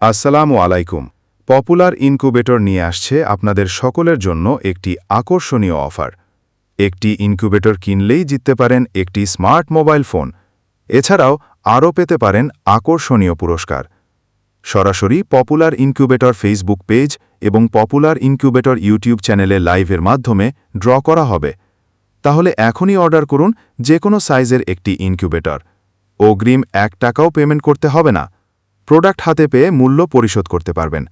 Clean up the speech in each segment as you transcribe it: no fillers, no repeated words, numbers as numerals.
আসসালামু আলাইকুম। Popular incubator নিয়ে আসছে আপনাদের সকলের জন্য একটি আকর্ষণীয় অফার। একটি ইনকিউবেটর কিনলেই জিততে পারেন একটি স্মার্ট মোবাইল ফোন। এছাড়াও আরও পেতে পারেন আকর্ষণীয় পুরস্কার। সরাসরি পপুলার ইনকিউবেটর ফেসবুক পেজ এবং পপুলার ইনকিউবেটর ইউটিউব চ্যানেলে লাইভের মাধ্যমে ড্র করা হবে। তাহলে এখনই অর্ডার করুন যে কোনো সাইজের একটি ইনকিউবেটর। অগ্রিম 1 টাকাও পেমেন্ট করতে হবে না। প্রোডাক্ট হাতে পেয়ে মূল্য পরিশোধ করতে পারবেন।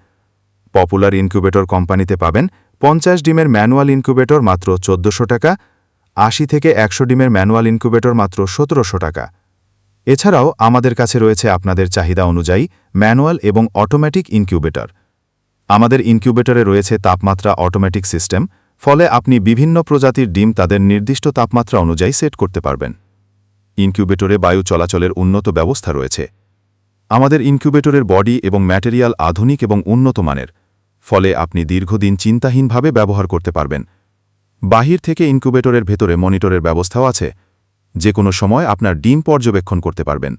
পপুলার ইনকিউবেটর কোম্পানিতে পাবেন 50 ডিমের ম্যানুয়াল ইনকিউবেটর মাত্র 1400 টাকা, 80 থেকে 100 ডিমের ম্যানুয়াল ইনকিউবেটর মাত্র 1700 টাকা। এছাড়াও আমাদের কাছে রয়েছে আপনাদের চাহিদা অনুযায়ী ম্যানুয়াল এবং অটোমেটিক ইনকিউবেটর। আমাদের ইনকিউবেটরে রয়েছে তাপমাত্রা অটোমেটিক সিস্টেম, ফলে আপনি বিভিন্ন প্রজাতির ডিম তাদের নির্দিষ্ট তাপমাত্রা অনুযায়ী সেট করতে পারবেন। ইনকিউবেটরে বায়ু চলাচলের উন্নত ব্যবস্থা রয়েছে। আমাদের ইনকিউবেটরের বডি এবং ম্যাটেরিয়াল আধুনিক এবং উন্নত মানের, ফলে আপনি দীর্ঘদিন চিন্তাহীনভাবে ব্যবহার করতে পারবেন। বাহির থেকে ইনকিউবেটরের ভেতরে মনিটরের ব্যবস্থাও আছে, যে কোনো সময় আপনার ডিম পর্যবেক্ষণ করতে পারবেন।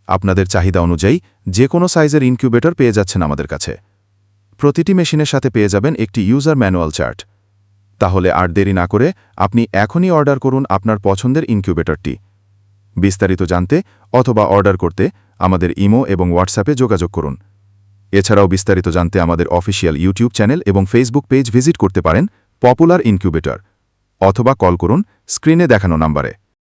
আপনাদের চাহিদা অনুযায়ী যে কোনো সাইজের ইনকিউবেটর পেয়ে যাচ্ছেন আমাদের কাছে। প্রতিটি মেশিনের সাথে পেয়ে যাবেন একটি ইউজার ম্যানুয়াল চার্ট। তাহলে আর দেরি না করে আপনি এখনই অর্ডার করুন আপনার পছন্দের ইনকিউবেটরটি। বিস্তারিত জানতে অথবা অর্ডার করতে আমাদের ইমো এবং হোয়াটসঅ্যাপে যোগাযোগ করুন। এছাড়াও বিস্তারিত জানতে আমাদের অফিসিয়াল ইউটিউব চ্যানেল এবং ফেসবুক পেজ ভিজিট করতে পারেন পপুলার ইনকিউবেটর, অথবা কল করুন স্ক্রিনে দেখানো নম্বরে।